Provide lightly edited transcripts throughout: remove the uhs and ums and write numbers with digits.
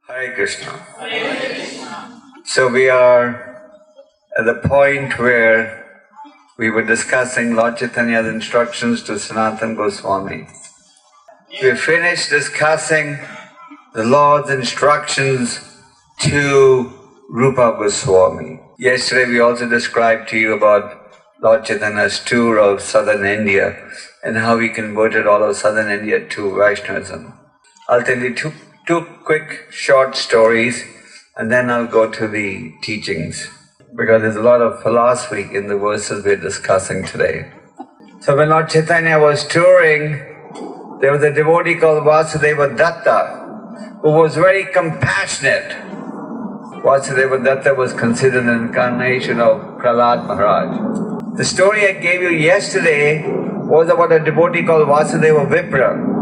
Hare Krishna. So we are at the point where we were discussing Lord Chaitanya's instructions to Sanatana Goswami. We finished discussing the Lord's instructions to Rupa Goswami. Yesterday we also described to you about Lord Chaitanya's tour of southern India and how he converted all of southern India to Vaishnavism. I'll tell you two quick short stories and then I'll go to the teachings, because there's a lot of philosophy in the verses we're discussing today. So when Lord Chaitanya was touring, there was a devotee called Vasudeva Datta who was very compassionate. Vasudeva Datta was considered an incarnation of Prahlad Maharaj. The story I gave you yesterday was about a devotee called Vasudeva Vipra.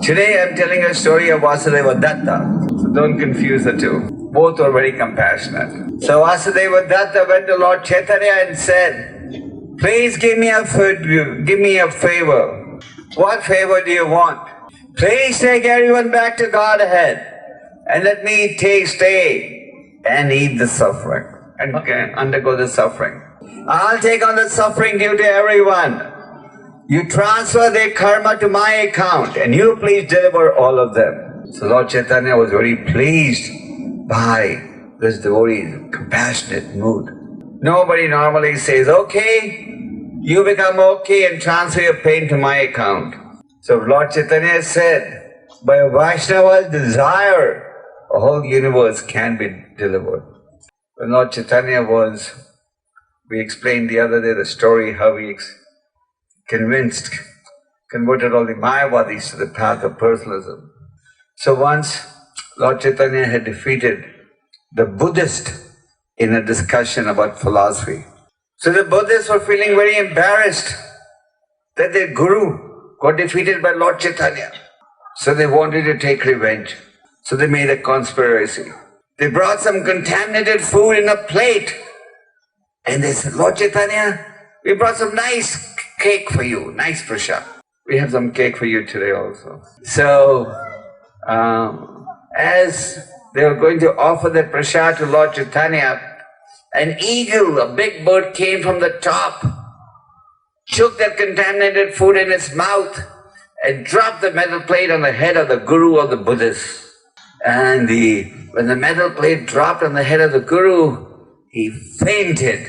Today I'm telling you a story of Vasudeva Datta, so don't confuse the two. Both were very compassionate. So Vasudeva Datta went to Lord Chaitanya and said, "Please give me a favor. What favor do you want? Please take everyone back to Godhead and let me stay and eat the suffering and undergo the suffering. I'll take on the suffering due to everyone. You transfer their karma to my account and you please deliver all of them." So Lord Chaitanya was very pleased by this devotee's compassionate mood. Nobody normally says, "Okay, you become okay and transfer your pain to my account." So Lord Chaitanya said, by a Vaishnava's desire, a whole universe can be delivered. When Lord Chaitanya we explained the other day the story how he converted all the Mayavadis to the path of personalism. So once Lord Chaitanya had defeated the Buddhist in a discussion about philosophy. So the Buddhists were feeling very embarrassed that their guru got defeated by Lord Chaitanya. So they wanted to take revenge. So they made a conspiracy. They brought some contaminated food in a plate. And they said, "Lord Chaitanya, we brought some nice cake for you, nice prasad. We have some cake for you today also." So, as they were going to offer the prasad to Lord Chaitanya, an eagle, a big bird, came from the top, took that contaminated food in its mouth and dropped the metal plate on the head of the guru of the Buddhists. And when the metal plate dropped on the head of the guru, he fainted.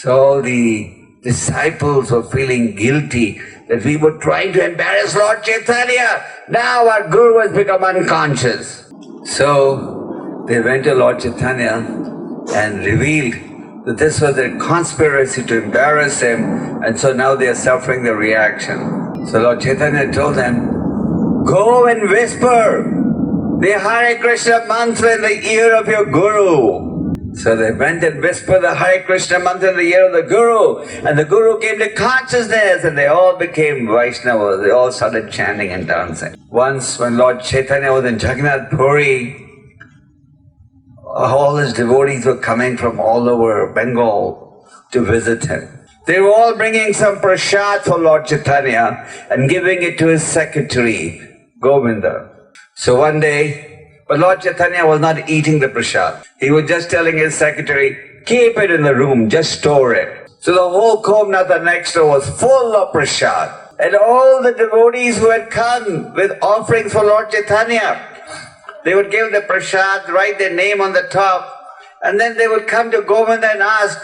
So the disciples were feeling guilty that we were trying to embarrass Lord Chaitanya. Now our guru has become unconscious. So they went to Lord Chaitanya and revealed that this was a conspiracy to embarrass him, and so now they are suffering the reaction. So Lord Chaitanya told them, "Go and whisper the Hare Krishna mantra in the ear of your guru." So they went and whispered the Hare Krishna mantra in the ear of the guru, and the guru came to consciousness and they all became Vaishnavas. They all started chanting and dancing. Once when Lord Chaitanya was in Jagannath Puri, all his devotees were coming from all over Bengal to visit him. They were all bringing some prasad for Lord Chaitanya and giving it to his secretary, Govinda. So one day, but Lord Chaitanya was not eating the prasad. He was just telling his secretary, "Keep it in the room, just store it." So the whole Komnatha next door was full of prasad. And all the devotees who had come with offerings for Lord Chaitanya, they would give the prasad, write their name on the top, and then they would come to Govinda and ask,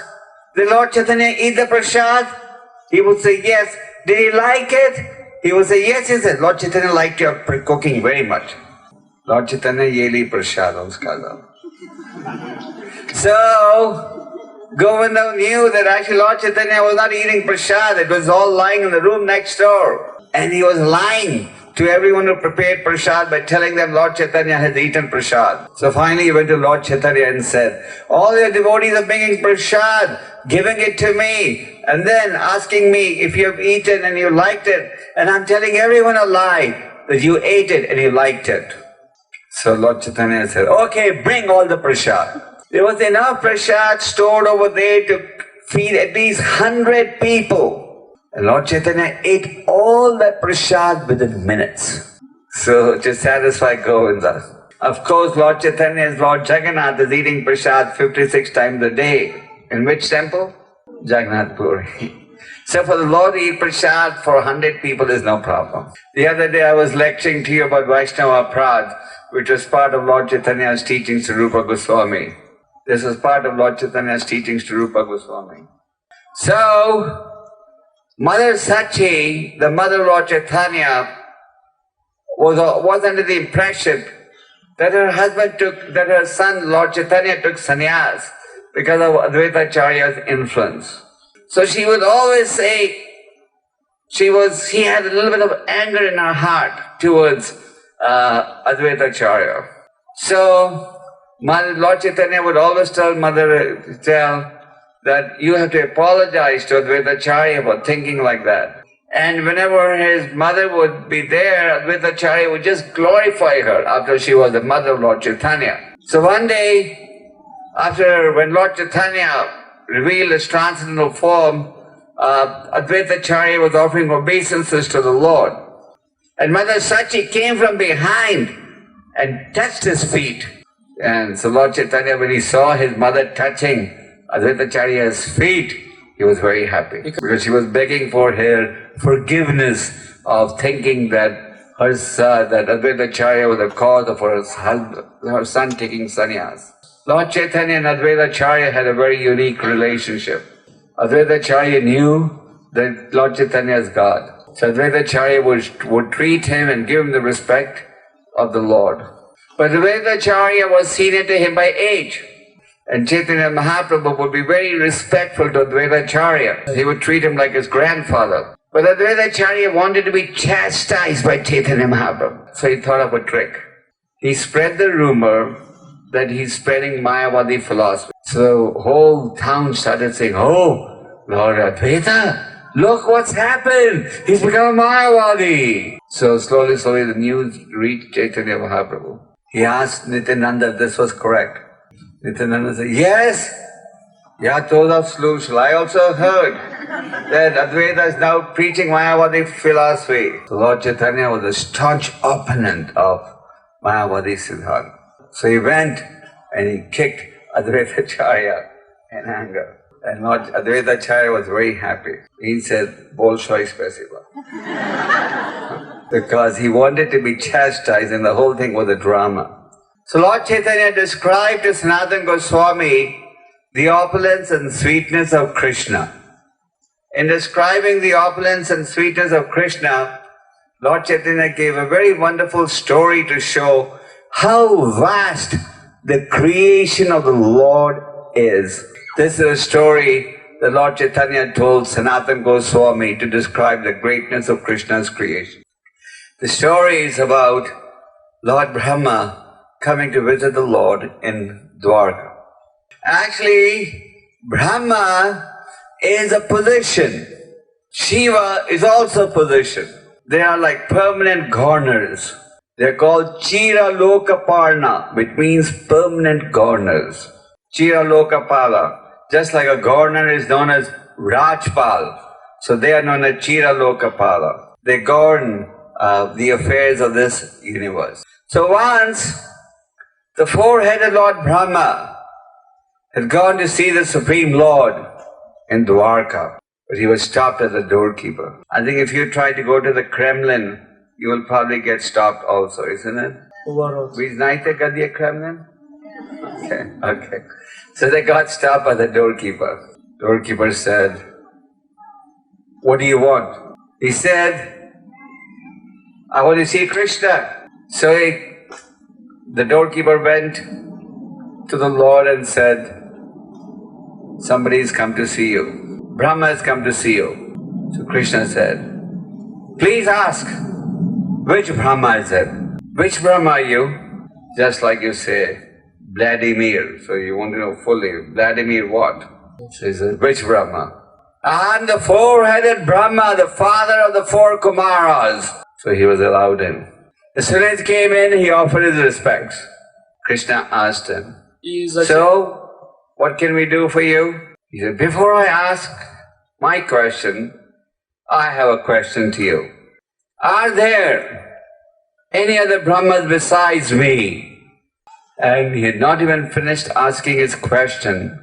"Did Lord Chaitanya eat the prasad?" He would say, "Yes." "Did he like it?" He would say, "Yes." He said, "Lord Chaitanya liked your cooking very much." Lord Chaitanya yeli prasad uska naam. So Govinda knew that actually Lord Chaitanya was not eating prasad, it was all lying in the room next door. And he was lying to everyone who prepared prasad by telling them Lord Chaitanya has eaten prasad. So finally he went to Lord Chaitanya and said, "All your devotees are bringing prasad, giving it to me, and then asking me if you have eaten and you liked it, and I'm telling everyone a lie, that you ate it and you liked it." So Lord Chaitanya said, "Okay, bring all the prasad." There was enough prasad stored over there to feed at least 100 people. And Lord Chaitanya ate all that prasad within minutes. So to satisfy Govinda. Of course, Lord Chaitanya's Lord Jagannath is eating prasad 56 times a day. In which temple? Jagannath Puri. So for the Lord to eat prasad for 100 people is no problem. The other day I was lecturing to you about Vaishnava Prad, which was part of Lord Chaitanya's teachings to Rupa Goswami. This was part of Lord Chaitanya's teachings to Rupa Goswami. So, Mother Sachi, the mother of Lord Chaitanya, was under the impression that her son Lord Chaitanya took sannyas because of Advaita Acharya's influence. So she would always say she had a little bit of anger in her heart towards Advaita Acharya. So Lord Chaitanya would always tell that you have to apologize to Advaita Acharya for thinking like that. And whenever his mother would be there, Advaita Acharya would just glorify her after she was the mother of Lord Chaitanya. So one day, when Lord Chaitanya revealed his transcendental form, Advaita Acharya was offering obeisances to the Lord. And Mother Sachi came from behind and touched his feet. And so Lord Chaitanya, when he saw his mother touching Advaita Acharya's feet, he was very happy. Because she was begging for her forgiveness of thinking that that Advaita Acharya was the cause of her son taking sannyas. Lord Chaitanya and Advaita Acharya had a very unique relationship. Advaita Acharya knew that Lord Chaitanya is God. So Advaita Acharya would treat him and give him the respect of the Lord. But Advaita Acharya was senior to him by age. And Chaitanya Mahaprabhu would be very respectful to Advaita Acharya. He would treat him like his grandfather. But Advaita Acharya wanted to be chastised by Chaitanya Mahaprabhu. So he thought of a trick. He spread the rumor that he's spreading Mayavadi philosophy. So the whole town started saying, "Oh, Lord Advaita, look what's happened! He's become a Mayavadi!" So slowly the news reached Chaitanya Mahaprabhu. He asked Nityananda if this was correct. Nityananda said, "Yes, told of Slush. I also heard that Advaita is now preaching Mayavadi philosophy." So Lord Chaitanya was a staunch opponent of Mayavadi Siddhanta. So he went and he kicked Advaita Acharya in anger. And Lord Advaita Acharya was very happy. He said, "Bolshoi spasiba." Because he wanted to be chastised and the whole thing was a drama. So Lord Chaitanya described to Sanatana Goswami the opulence and sweetness of Krishna. In describing the opulence and sweetness of Krishna, Lord Chaitanya gave a very wonderful story to show how vast the creation of the Lord is. This is a story that Lord Chaitanya told Sanatana Goswami to describe the greatness of Krishna's creation. The story is about Lord Brahma coming to visit the Lord in Dwarka. Actually, Brahma is a position. Shiva is also a position. They are like permanent governors. They are called Chira Lokaparna, which means permanent governors. Chira Lokapala. Just like a governor is known as Rajpal, so they are known as Chira Lokapala. They govern the affairs of this universe. So once, the four-headed Lord Brahma had gone to see the Supreme Lord in Dwarka, but he was stopped as a doorkeeper. I think if you try to go to the Kremlin, you will probably get stopped also, isn't it? We знаете где Kremlin? Okay. So they got stopped by the doorkeeper. Doorkeeper said, "What do you want?" He said, "I want to see Krishna." So the doorkeeper went to the Lord and said, "Somebody has come to see you. Brahma has come to see you." So Krishna said, "Please ask, which Brahma is it? Which Brahma are you?" Just like you say, Vladimir. So you want to know fully, Vladimir what? So he said, "Which Brahma?" "I'm the four-headed Brahma, the father of the four Kumaras." So he was allowed in. As soon as he came in, he offered his respects. Krishna asked him, "So, what can we do for you?" He said, "Before I ask my question, I have a question to you. Are there any other Brahmas besides me?" And he had not even finished asking his question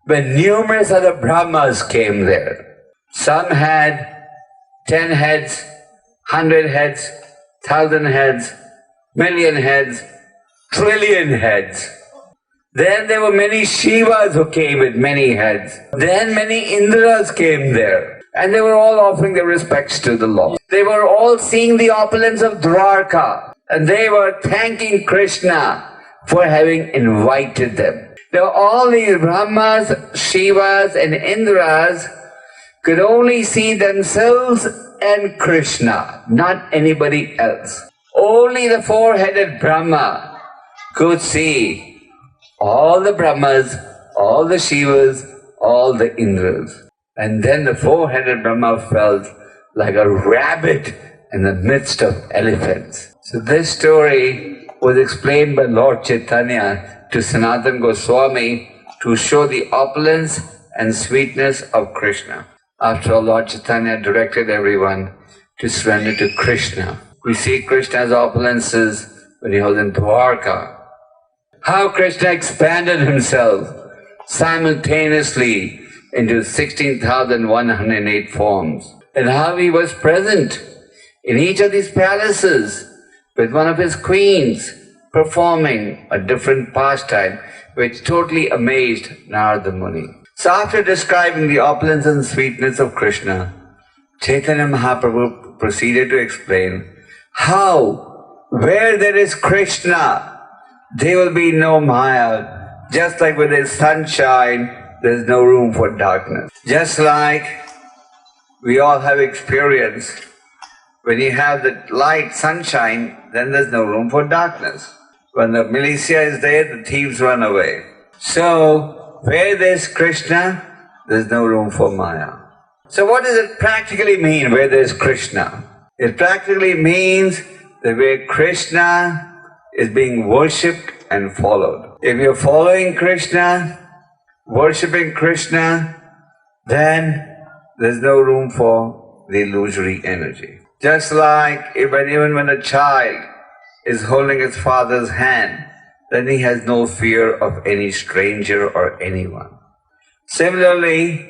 when numerous other Brahmas came there. Some had 10 heads, 100 heads, 1,000 heads, million heads, trillion heads. Then there were many Shivas who came with many heads. Then many Indras came there. And they were all offering their respects to the Lord. They were all seeing the opulence of Dwarka. And they were thanking Krishna for having invited them. Now all these Brahmas, Shivas and Indras could only see themselves and Krishna, not anybody else. Only the four-headed Brahma could see all the Brahmas, all the Shivas, all the Indras. And then the four-headed Brahma felt like a rabbit in the midst of elephants. So this story was explained by Lord Chaitanya to Sanatana Goswami to show the opulence and sweetness of Krishna. After all, Lord Chaitanya directed everyone to surrender to Krishna. We see Krishna's opulences when he was in Dwarka. How Krishna expanded himself simultaneously into 16,108 forms. And how he was present in each of these palaces with one of his queens performing a different pastime which totally amazed Narada Muni. So after describing the opulence and sweetness of Krishna, Chaitanya Mahaprabhu proceeded to explain how, where there is Krishna, there will be no Maya. Just like when there is sunshine, there is no room for darkness. Just like we all have experience, when you have the light, sunshine, then there's no room for darkness. When the militia is there, the thieves run away. So, where there's Krishna, there's no room for Maya. So what does it practically mean, where there's Krishna? It practically means that where Krishna is being worshipped and followed. If you're following Krishna, worshipping Krishna, then there's no room for the illusory energy. Just like even when a child is holding his father's hand, then he has no fear of any stranger or anyone. Similarly,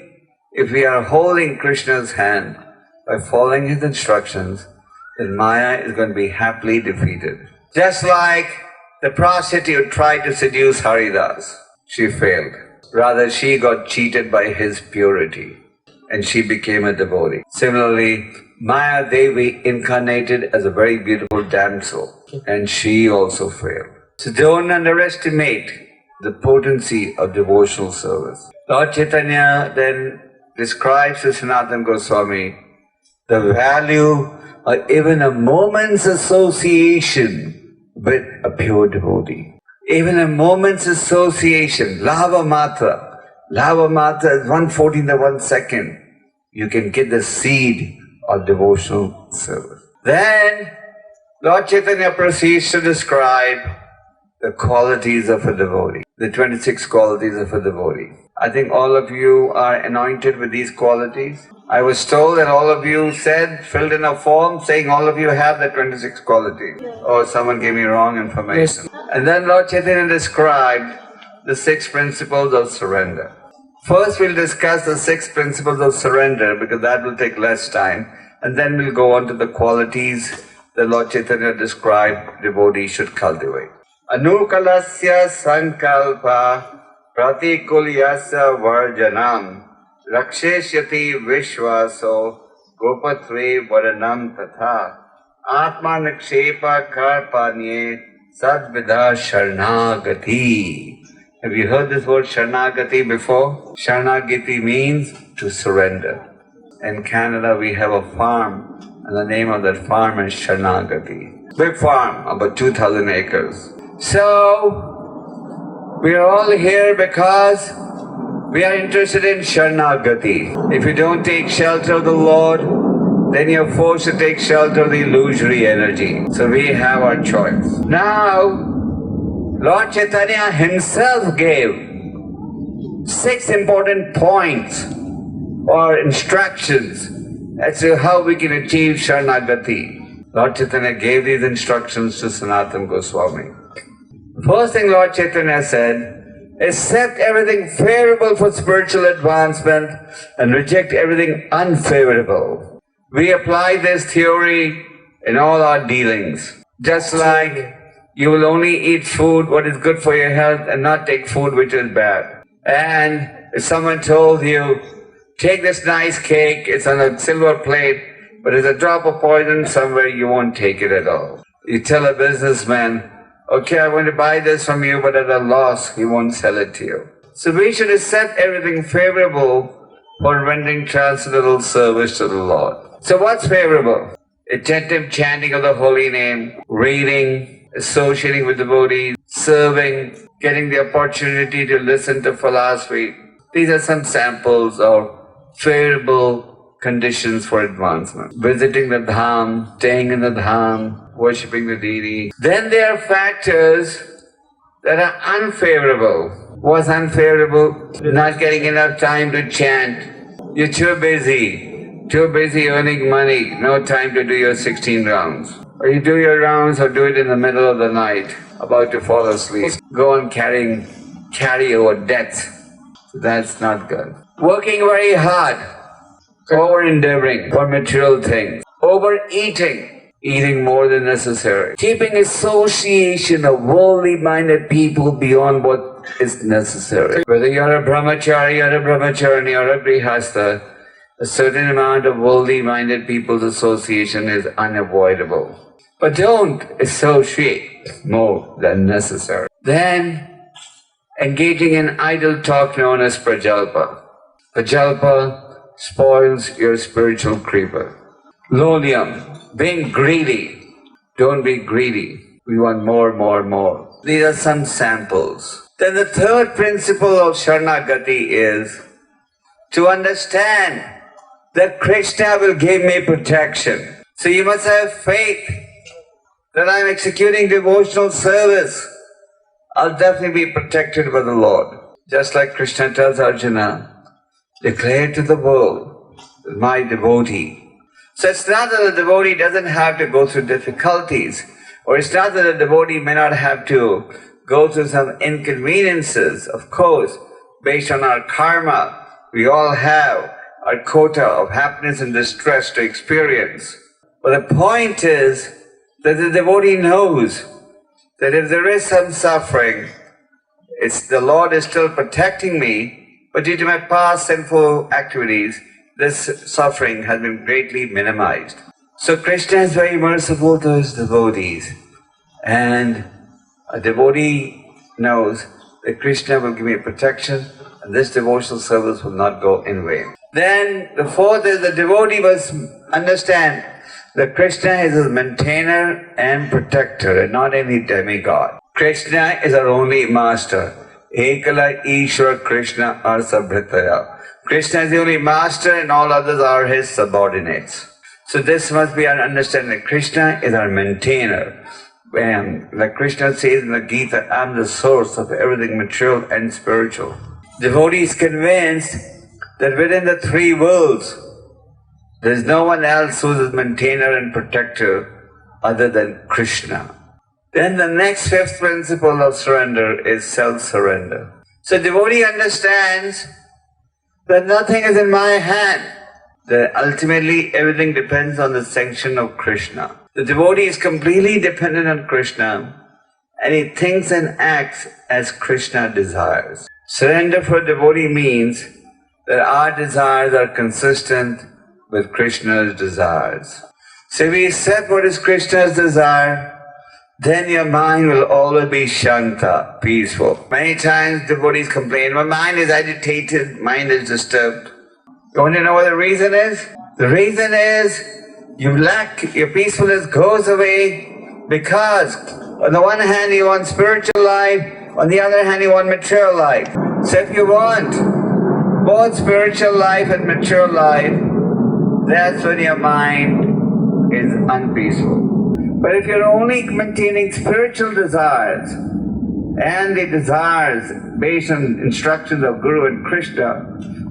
if we are holding Krishna's hand by following his instructions, then Maya is going to be happily defeated. Just like the prostitute tried to seduce Haridas, she failed. Rather, she got cheated by his purity and she became a devotee. Similarly, Maya Devi incarnated as a very beautiful damsel and she also failed. So don't underestimate the potency of devotional service. Lord Chaitanya then describes to Sanatana Goswami the value of even a moment's association with a pure devotee. Even a moment's association, lava matra. Lava matra is 1/14 of 1 second. You can get the seed of devotional service. Then Lord Chaitanya proceeds to describe the qualities of a devotee, the 26 qualities of a devotee. I think all of you are anointed with these qualities. I was told that all of you filled in a form saying all of you have the 26 qualities. Oh, someone gave me wrong information. And then Lord Chaitanya described the 6 principles of surrender. First we'll discuss the 6 principles of surrender because that will take less time. And then we'll go on to the qualities that Lord Chaitanya described devotees should cultivate. Anukalasya sankalpa pratikulyasya varjanam raksheshyati vishvaso gopatve varanam tatha atmanakshepa karpanye sadvidha sharnagati. Have you heard this word sharnagati before? Sharnagati means to surrender. In Canada we have a farm and the name of that farm is Sharnagati. Big farm, about 2,000 acres. So, we are all here because we are interested in Sharnagati. If you don't take shelter of the Lord, then you're forced to take shelter of the illusory energy. So we have our choice. Now, Lord Chaitanya himself gave 6 important points or instructions as to how we can achieve Sharnagati. Lord Chaitanya gave these instructions to Sanatana Goswami. First thing Lord Chaitanya said, accept everything favorable for spiritual advancement and reject everything unfavorable. We apply this theory in all our dealings. Just like you will only eat food what is good for your health and not take food which is bad. And if someone told you, take this nice cake, it's on a silver plate, but there's a drop of poison somewhere, you won't take it at all. You tell a businessman, okay, I want to buy this from you, but at a loss, he won't sell it to you. So we should accept everything favorable for rendering transcendental service to the Lord. So what's favorable? Attentive chanting of the holy name, reading, associating with devotees, serving, getting the opportunity to listen to philosophy. These are some samples of favorable conditions for advancement. Visiting the dham, staying in the dham, worshipping the deity. Then there are factors that are unfavorable. What's unfavorable? Not getting enough time to chant. You're too busy earning money, no time to do your 16 rounds. Or you do your rounds or do it in the middle of the night, about to fall asleep. Go on carry over debts. That's not good. Working very hard, over-endeavoring for material things. Overeating, eating more than necessary. Keeping association of worldly-minded people beyond what is necessary. Whether you're a brahmachari or a brahmacharani or a grihastha, a certain amount of worldly-minded people's association is unavoidable. But don't associate more than necessary. Then, engaging in idle talk known as prajalpa. Prajalpa spoils your spiritual creeper. Lolium, being greedy. Don't be greedy. We want more. These are some samples. Then the third principle of Sharanagati is to understand that Krishna will give me protection. So you must have faith that I'm executing devotional service. I'll definitely be protected by the Lord. Just like Krishna tells Arjuna, declare to the world that my devotee. So it's not that the devotee doesn't have to go through difficulties, or it's not that the devotee may not have to go through some inconveniences. Of course, based on our karma, we all have our quota of happiness and distress to experience. But the point is that the devotee knows that if there is some suffering, the Lord is still protecting me, but due to my past sinful activities, this suffering has been greatly minimized. So Krishna is very merciful to his devotees, and a devotee knows that Krishna will give me protection, and this devotional service will not go in vain. Then the fourth is the devotee must understand that Krishna is his maintainer and protector and not any demigod. Krishna is our only master. Ekala Ishwara Krishna Arsabhritaya. Krishna is the only master and all others are his subordinates. So this must be our understanding that Krishna is our maintainer. And like Krishna says in the Gita, I am the source of everything material and spiritual. Devotee is convinced that within the three worlds, there is no one else who is his maintainer and protector other than Krishna. Then the next fifth principle of surrender is self-surrender. So devotee understands that nothing is in my hand, that ultimately everything depends on the sanction of Krishna. The devotee is completely dependent on Krishna and he thinks and acts as Krishna desires. Surrender for devotee means that our desires are consistent with Krishna's desires. So if we accept what is Krishna's desire, then your mind will always be shanta, peaceful. Many times devotees complain, my mind is agitated, mind is disturbed. You want to know what the reason is? The reason is your peacefulness goes away because on the one hand you want spiritual life, on the other hand you want material life. So if you want both spiritual life and material life, that's when your mind is unpeaceful. But if you're only maintaining spiritual desires and the desires based on instructions of Guru and Krishna,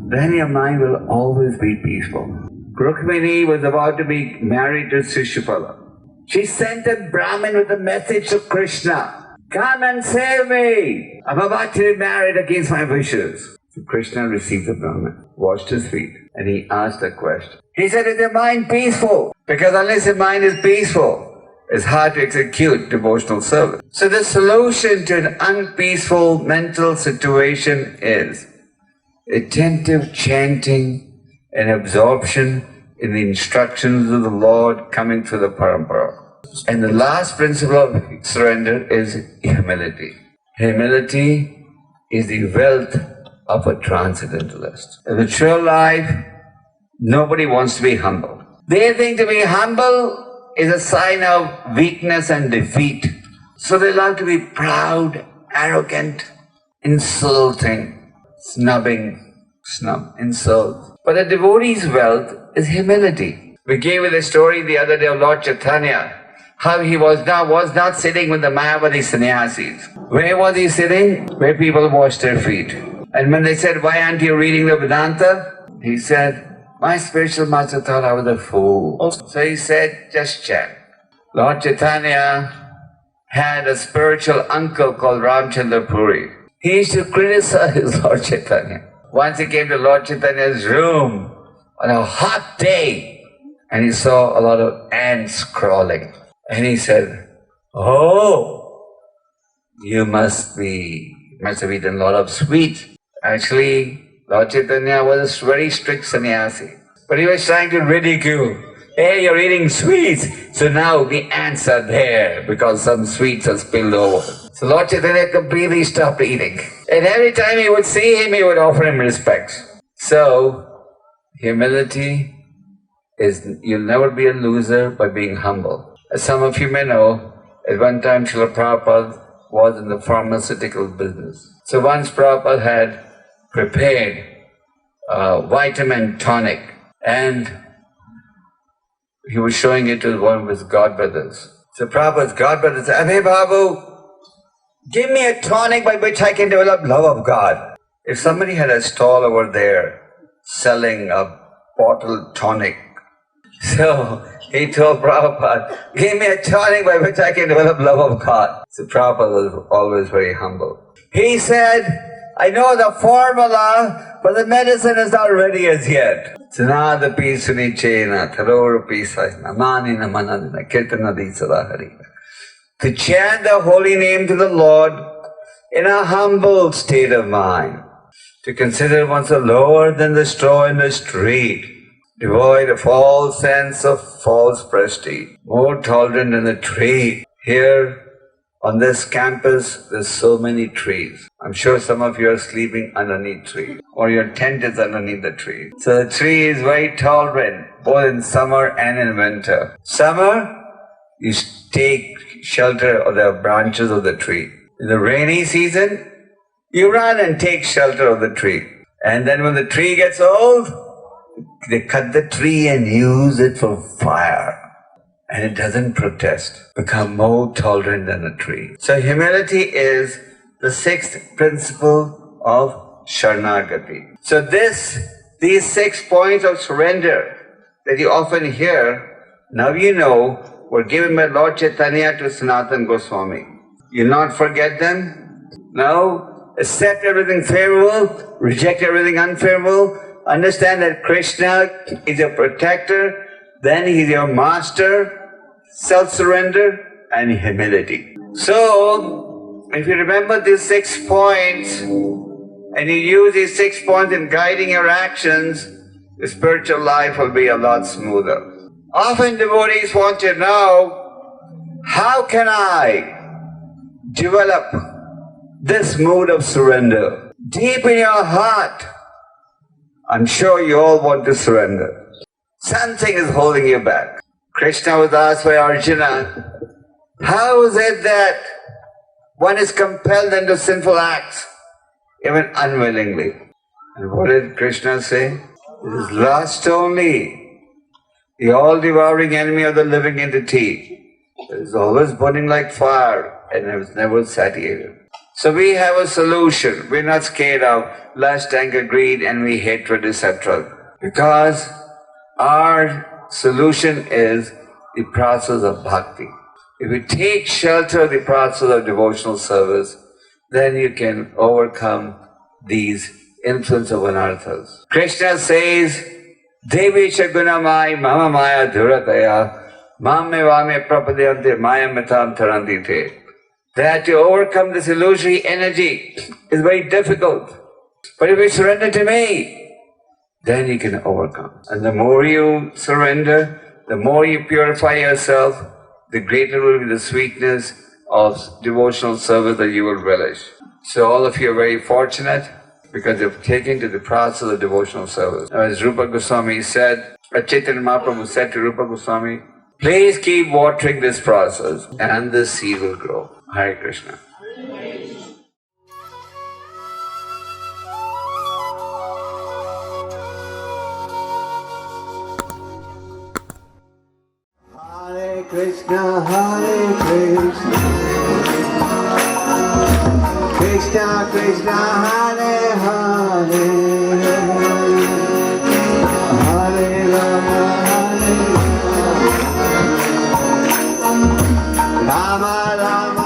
then your mind will always be peaceful. Rukmini was about to be married to Shishupala. She sent a Brahmin with a message to Krishna. Come and save me! I'm about to be married against my wishes. So Krishna received the Brahmin, washed his feet, and he asked a question. He said, is your mind peaceful? Because unless your mind is peaceful, it's hard to execute devotional service. So the solution to an unpeaceful mental situation is attentive chanting and absorption in the instructions of the Lord coming through the parampara. And the last principle of surrender is humility. Humility is the wealth of a transcendentalist. In the true life, nobody wants to be humble. They think to be humble is a sign of weakness and defeat. So they love to be proud, arrogant, insulting, insult. But a devotee's wealth is humility. We gave you the story the other day of Lord Chaitanya, how he was not sitting with the Mayavadi sannyasis. Where was he sitting? Where people washed their feet. And when they said, why aren't you reading the Vedanta? He said, my spiritual master thought I was a fool. So he said, just chant. Lord Chaitanya had a spiritual uncle called Ramchandra Puri. He used to criticize Lord Chaitanya. Once he came to Lord Chaitanya's room on a hot day, and he saw a lot of ants crawling. And he said, oh, you must have eaten a lot of sweets. Actually, Lord Chaitanya was a very strict sannyasi. But he was trying to ridicule. Hey, you're eating sweets. So now the ants are there because some sweets are spilled over. So Lord Chaitanya completely stopped eating. And every time he would see him, he would offer him respect. So, humility is, you'll never be a loser by being humble. As some of you may know, at one time Śrīla Prabhupada was in the pharmaceutical business. So once Prabhupada had prepared a vitamin tonic and he was showing it to one of his godbrothers. So Prabhupada's godbrother said, Abhay Babu, give me a tonic by which I can develop love of God. If somebody had a stall over there selling a bottled tonic, so he told Prabhupada, give me a tonic by which I can develop love of God. So Prabhupada was always very humble. He said, I know the formula, but the medicine is not ready as yet. Sanada pisuni chena, tharora pisai, namani namanadina, kirtanadi sadahari. To chant the holy name to the Lord in a humble state of mind. To consider oneself lower than the straw in the street, devoid of all sense of false prestige, more tolerant than the tree. Here, on this campus, there's so many trees. I'm sure some of you are sleeping underneath trees, or your tent is underneath the tree. So the tree is very tolerant, both in summer and in winter. Summer, you take shelter of the branches of the tree. In the rainy season, you run and take shelter of the tree. And then when the tree gets old, they cut the tree and use it for fire. And it doesn't protest, become more tolerant than a tree. So humility is the sixth principle of Sharanagati. So these 6 points of surrender that you often hear, now you know, were given by Lord Chaitanya to Sanatana Goswami. You'll not forget them. No, accept everything favorable, reject everything unfavorable. Understand that Krishna is your protector, then he is your master. Self-surrender and humility. So, if you remember these 6 points and you use these 6 points in guiding your actions, the spiritual life will be a lot smoother. Often devotees want to know, how can I develop this mood of surrender? Deep in your heart, I'm sure you all want to surrender. Something is holding you back. Krishna was asked by Arjuna, how is it that one is compelled into sinful acts, even unwillingly? And what did Krishna say? It is lust only, the all-devouring enemy of the living entity. It is always burning like fire and is never satiated. So we have a solution. We're not scared of lust, anger, greed, envy, hatred, etc. Because our solution is the process of bhakti. If you take shelter of the process of devotional service, then you can overcome these influence of anarthas. Krishna says, Devi Shagunamai Mama Maya Dhurataya Mame Vame Prapadyante Maya Mitam Tarandite. That to overcome this illusory energy is very difficult. But if you surrender to me, then you can overcome. And the more you surrender, the more you purify yourself, the greater will be the sweetness of devotional service that you will relish. So all of you are very fortunate because you've taken to the process of devotional service. As Rupa Goswami said, Chaitanya Mahaprabhu said to Rupa Goswami, please keep watering this process and the seed will grow. Hare Krishna. Hare Krishna, Hare Krishna, Krishna Krishna, Hare Hare, Hare Rama, Hare Rama, Rama Rama.